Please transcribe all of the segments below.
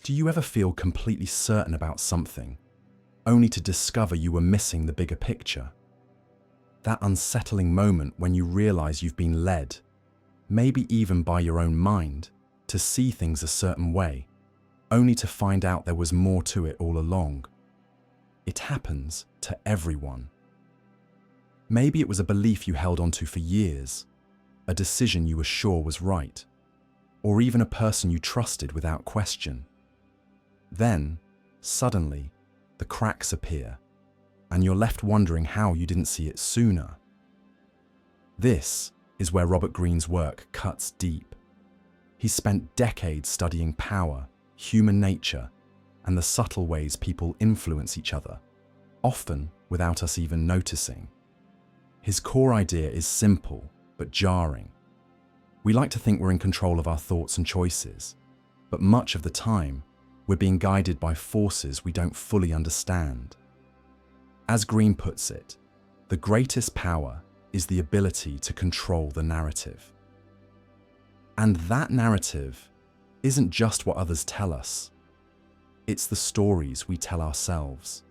Do you ever feel completely certain about something, only to discover you were missing the bigger picture? That unsettling moment when you realize you've been led, maybe even by your own mind, to see things a certain way, only to find out there was more to it all along. It happens to everyone. Maybe it was a belief you held onto for years, a decision you were sure was right, or even a person you trusted without question. Then, suddenly, the cracks appear, and you're left wondering how you didn't see it sooner. This is where Robert Greene's work cuts deep. He spent decades studying power, human nature, and the subtle ways people influence each other, often without us even noticing. His core idea is simple but jarring. We like to think we're in control of our thoughts and choices, but much of the time, we're being guided by forces we don't fully understand. As Greene puts it, the greatest power is the ability to control the narrative. And that narrative isn't just what others tell us. It's the stories we tell ourselves.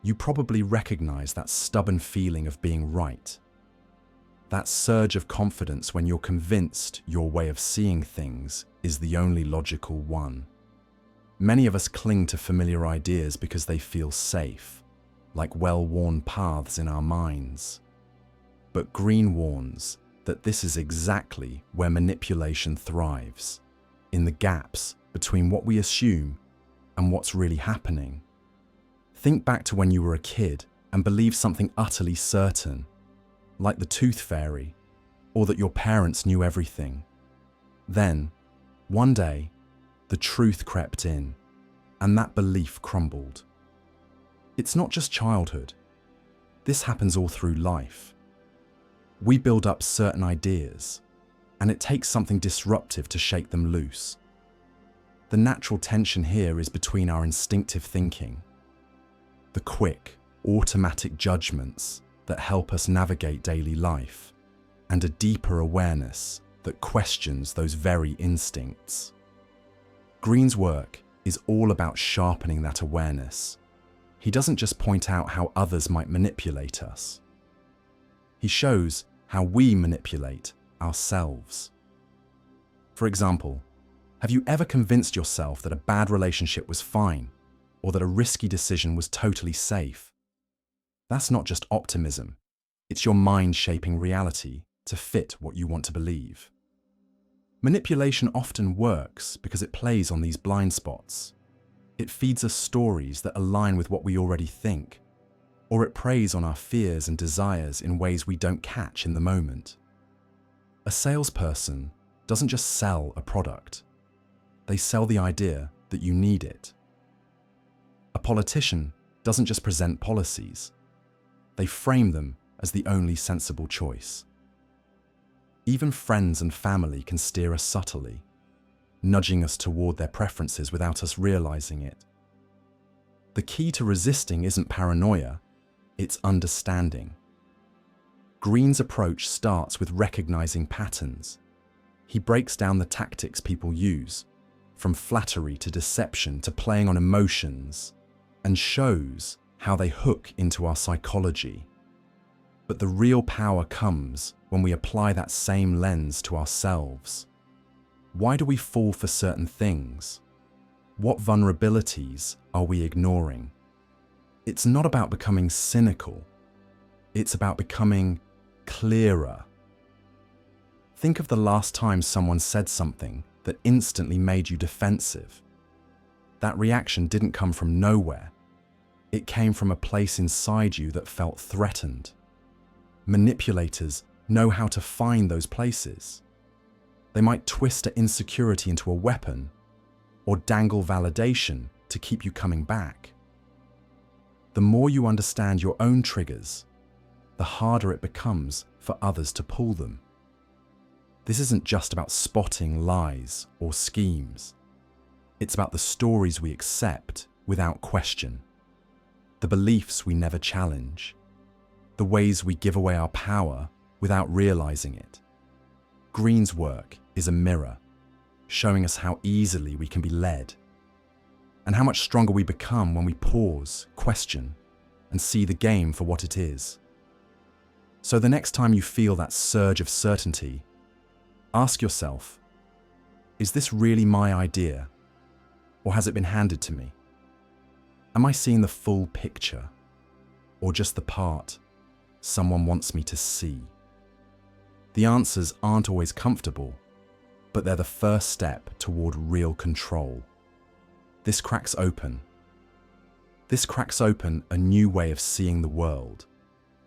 You probably recognize that stubborn feeling of being right. That surge of confidence when you're convinced your way of seeing things is the only logical one. Many of us cling to familiar ideas because they feel safe, like well-worn paths in our minds. But Greene warns that this is exactly where manipulation thrives, in the gaps between what we assume and what's really happening. Think back to when you were a kid and believed something utterly certain, like the tooth fairy, or that your parents knew everything. Then, one day, the truth crept in, and that belief crumbled. It's not just childhood. This happens all through life. We build up certain ideas, and it takes something disruptive to shake them loose. The natural tension here is between our instinctive thinking, the quick, automatic judgments that help us navigate daily life, and a deeper awareness that questions those very instincts. Greene's work is all about sharpening that awareness. He doesn't just point out how others might manipulate us. He shows how we manipulate ourselves. For example, have you ever convinced yourself that a bad relationship was fine, or that a risky decision was totally safe? That's not just optimism. It's your mind shaping reality to fit what you want to believe. Manipulation often works because it plays on these blind spots. It feeds us stories that align with what we already think, or it preys on our fears and desires in ways we don't catch in the moment. A salesperson doesn't just sell a product. They sell the idea that you need it. A politician doesn't just present policies. They frame them as the only sensible choice. Even friends and family can steer us subtly, nudging us toward their preferences without us realizing it. The key to resisting isn't paranoia, it's understanding. Greene's approach starts with recognizing patterns. He breaks down the tactics people use, from flattery to deception to playing on emotions, and shows how they hook into our psychology. But the real power comes when we apply that same lens to ourselves. Why do we fall for certain things? What vulnerabilities are we ignoring? It's not about becoming cynical. It's about becoming clearer. Think of the last time someone said something that instantly made you defensive. That reaction didn't come from nowhere. It came from a place inside you that felt threatened. Manipulators know how to find those places. They might twist an insecurity into a weapon, or dangle validation to keep you coming back. The more you understand your own triggers, the harder it becomes for others to pull them. This isn't just about spotting lies or schemes. It's about the stories we accept without question, the beliefs we never challenge, the ways we give away our power without realizing it. Greene's work is a mirror. showing us how easily we can be led, and how much stronger we become when we pause, question, and see the game for what it is. So the next time you feel that surge of certainty, ask yourself, is this really my idea, or has it been handed to me? Am I seeing the full picture, or just the part someone wants me to see? The answers aren't always comfortable, but they're the first step toward real control. This cracks open a new way of seeing the world,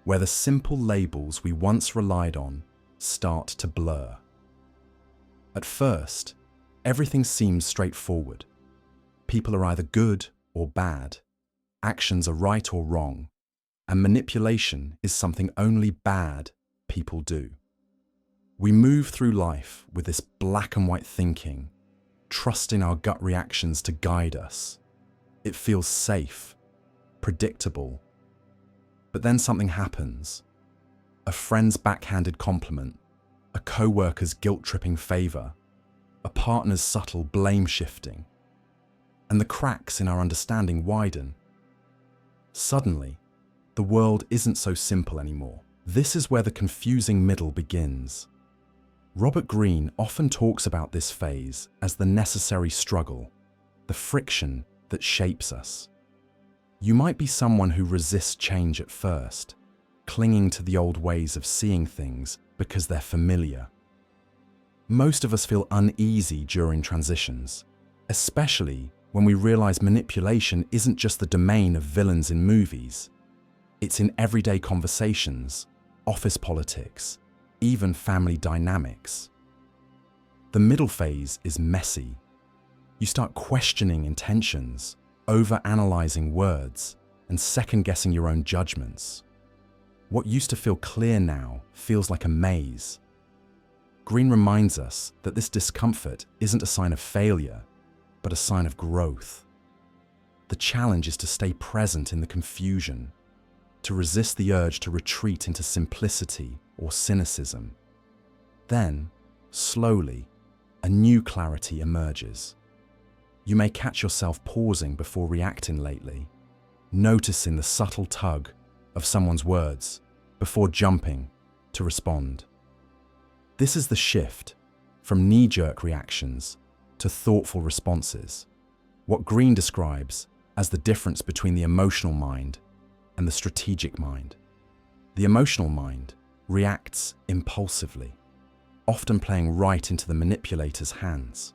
where the simple labels we once relied on start to blur. At first, everything seems straightforward. People are either good or bad, actions are right or wrong, and manipulation is something only bad people do. We move through life with this black and white thinking, trusting our gut reactions to guide us. It feels safe, predictable. But then something happens. A friend's backhanded compliment, a coworker's guilt-tripping favor, a partner's subtle blame shifting, and the cracks in our understanding widen. Suddenly, the world isn't so simple anymore. This is where the confusing middle begins. Robert Greene often talks about this phase as the necessary struggle, the friction that shapes us. You might be someone who resists change at first, clinging to the old ways of seeing things because they're familiar. Most of us feel uneasy during transitions, especially when we realize manipulation isn't just the domain of villains in movies. It's in everyday conversations, office politics, even family dynamics. The middle phase is messy. You start questioning intentions, over-analyzing words, and second-guessing your own judgments. What used to feel clear now feels like a maze. Greene reminds us that this discomfort isn't a sign of failure, but a sign of growth. The challenge is to stay present in the confusion, to resist the urge to retreat into simplicity or cynicism. Then, slowly, a new clarity emerges. You may catch yourself pausing before reacting lately, noticing the subtle tug of someone's words before jumping to respond. This is the shift from knee-jerk reactions to thoughtful responses, what Greene describes as the difference between the emotional mind and the strategic mind. The emotional mind reacts impulsively, often playing right into the manipulator's hands.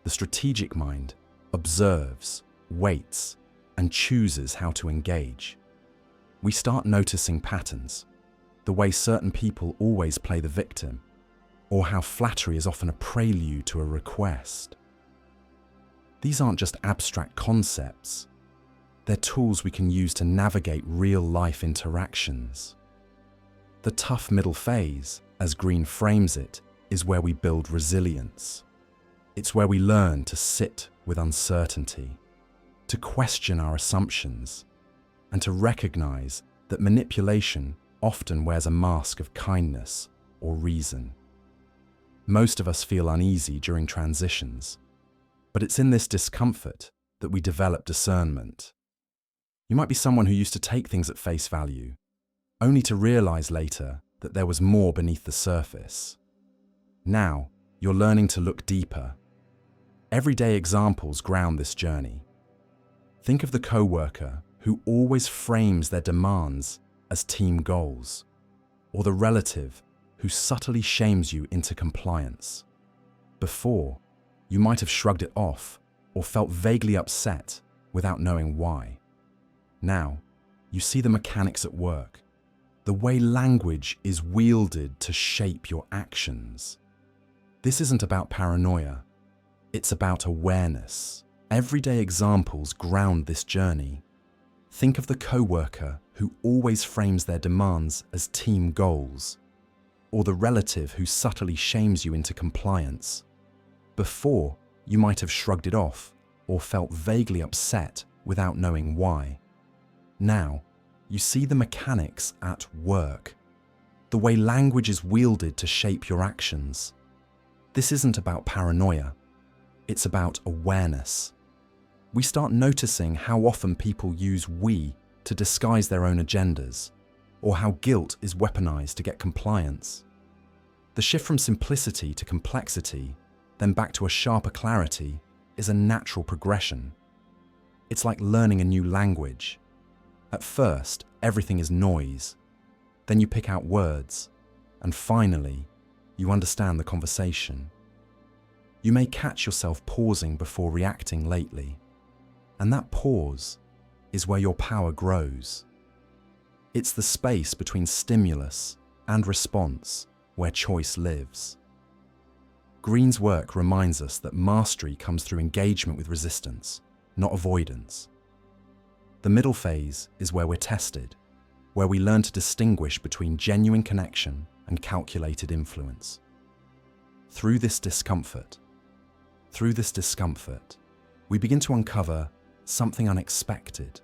The strategic mind observes, waits, and chooses how to engage. We start noticing patterns, the way certain people always play the victim, or how flattery is often a prelude to a request. These aren't just abstract concepts. They're tools we can use to navigate real-life interactions. The tough middle phase, as Greene frames it, is where we build resilience. It's where we learn to sit with uncertainty, to question our assumptions, and to recognize that manipulation often wears a mask of kindness or reason. Most of us feel uneasy during transitions, but it's in this discomfort that we develop discernment. You might be someone who used to take things at face value, only to realize later that there was more beneath the surface. Now, you're learning to look deeper. Everyday examples ground this journey. Think of the coworker who always frames their demands as team goals, or the relative who subtly shames you into compliance. Before, you might have shrugged it off or felt vaguely upset without knowing why. Now, you see the mechanics at work, the way language is wielded to shape your actions. This isn't about paranoia, it's about awareness. Everyday examples ground this journey. Think of the coworker who always frames their demands as team goals, or the relative who subtly shames you into compliance. Before, you might have shrugged it off or felt vaguely upset without knowing why. Now, you see the mechanics at work, the way language is wielded to shape your actions. This isn't about paranoia, It's about awareness. We start noticing how often people use "we" to disguise their own agendas, or how guilt is weaponized to get compliance. The shift from simplicity to complexity, then back to a sharper clarity, is a natural progression. It's like learning a new language. At first, everything is noise. Then you pick out words, and finally, you understand the conversation. You may catch yourself pausing before reacting lately, and that pause is where your power grows. It's the space between stimulus and response where choice lives. Greene's work reminds us that mastery comes through engagement with resistance, not avoidance. The middle phase is where we're tested, where we learn to distinguish between genuine connection and calculated influence. Through this discomfort, we begin to uncover something unexpected,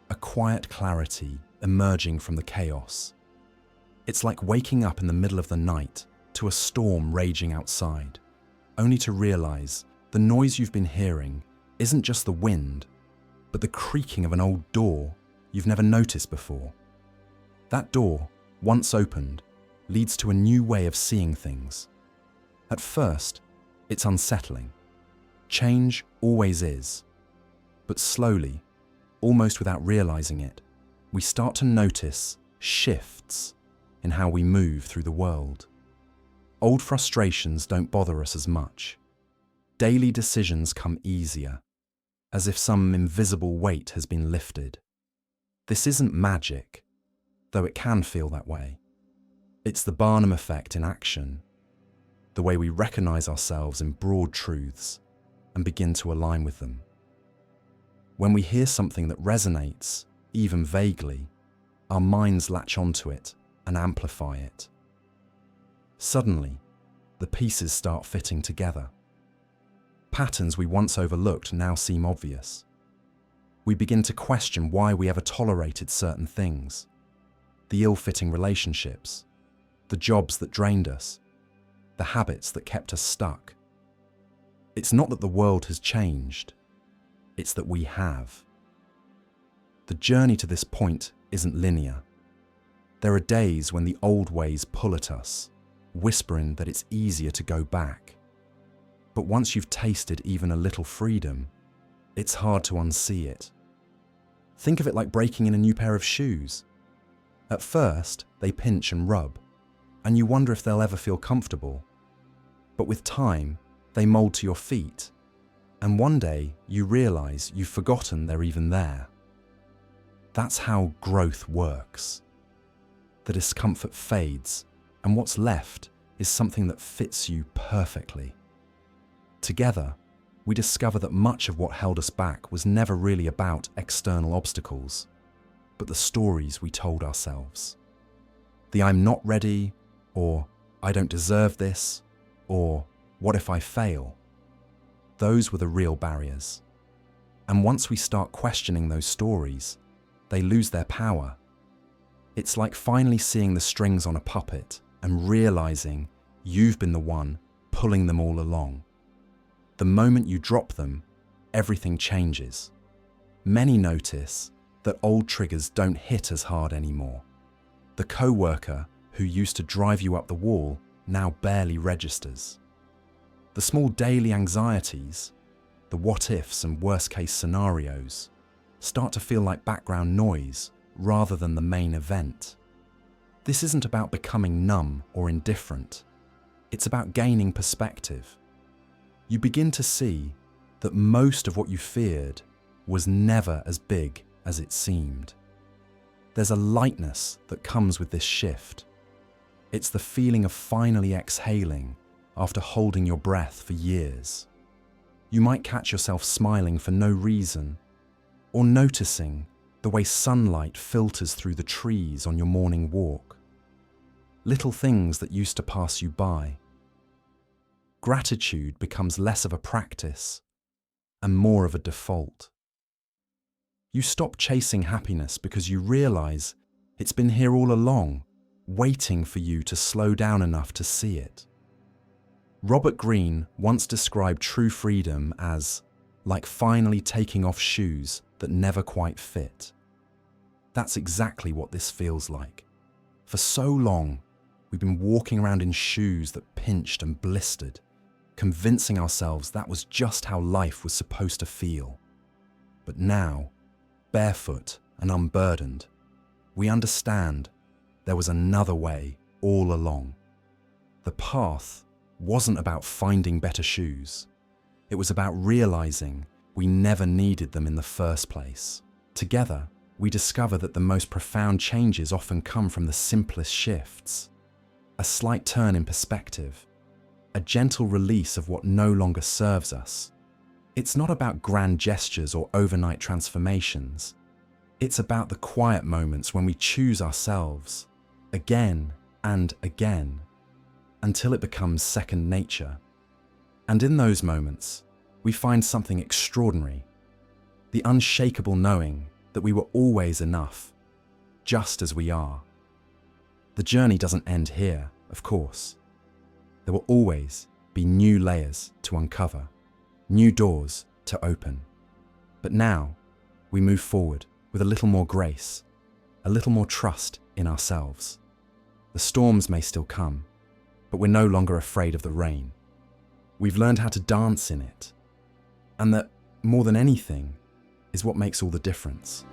a quiet clarity emerging from the chaos. It's like waking up in the middle of the night to a storm raging outside, only to realize the noise you've been hearing isn't just the wind, but the creaking of an old door you've never noticed before. That door, once opened, leads to a new way of seeing things. At first, it's unsettling. Change always is. But slowly, almost without realizing it, we start to notice shifts in how we move through the world. Old frustrations don't bother us as much. Daily decisions come easier, as if some invisible weight has been lifted. This isn't magic, though it can feel that way. It's the Barnum effect in action, the way we recognize ourselves in broad truths and begin to align with them. When we hear something that resonates, even vaguely, our minds latch onto it and amplify it. Suddenly, the pieces start fitting together. Patterns we once overlooked now seem obvious. We begin to question why we ever tolerated certain things. The ill-fitting relationships, the jobs that drained us, the habits that kept us stuck. It's not that the world has changed, it's that we have. The journey to this point isn't linear. There are days when the old ways pull at us, whispering that it's easier to go back. But once you've tasted even a little freedom, it's hard to unsee it. Think of it like breaking in a new pair of shoes. At first, they pinch and rub, and you wonder if they'll ever feel comfortable. But with time, they mold to your feet, and one day you realize you've forgotten they're even there. That's how growth works. The discomfort fades, and what's left is something that fits you perfectly. Together, we discover that much of what held us back was never really about external obstacles, but the stories we told ourselves. The "I'm not ready," or "I don't deserve this," or "what if I fail?" Those were the real barriers. And once we start questioning those stories, they lose their power. It's like finally seeing the strings on a puppet and realizing you've been the one pulling them all along. The moment you drop them, everything changes. Many notice that old triggers don't hit as hard anymore. The coworker who used to drive you up the wall now barely registers. The small daily anxieties, the what-ifs and worst-case scenarios, start to feel like background noise rather than the main event. This isn't about becoming numb or indifferent. It's about gaining perspective. You begin to see that most of what you feared was never as big as it seemed. There's a lightness that comes with this shift. It's the feeling of finally exhaling after holding your breath for years. You might catch yourself smiling for no reason, or noticing the way sunlight filters through the trees on your morning walk. Little things that used to pass you by. Gratitude becomes less of a practice and more of a default. You stop chasing happiness because you realize it's been here all along, waiting for you to slow down enough to see it. Robert Greene once described true freedom as like finally taking off shoes that never quite fit. That's exactly what this feels like. For so long, we've been walking around in shoes that pinched and blistered, convincing ourselves that was just how life was supposed to feel. But now, barefoot and unburdened, we understand there was another way all along. The path wasn't about finding better shoes. It was about realizing we never needed them in the first place. Together, we discover that the most profound changes often come from the simplest shifts. A slight turn in perspective, a gentle release of what no longer serves us. It's not about grand gestures or overnight transformations. It's about the quiet moments when we choose ourselves, again and again, until it becomes second nature. And in those moments, we find something extraordinary, the unshakable knowing that we were always enough, just as we are. The journey doesn't end here, of course. There will always be new layers to uncover, new doors to open. But now, we move forward with a little more grace, a little more trust in ourselves. The storms may still come, but we're no longer afraid of the rain. We've learned how to dance in it, and that, more than anything, is what makes all the difference.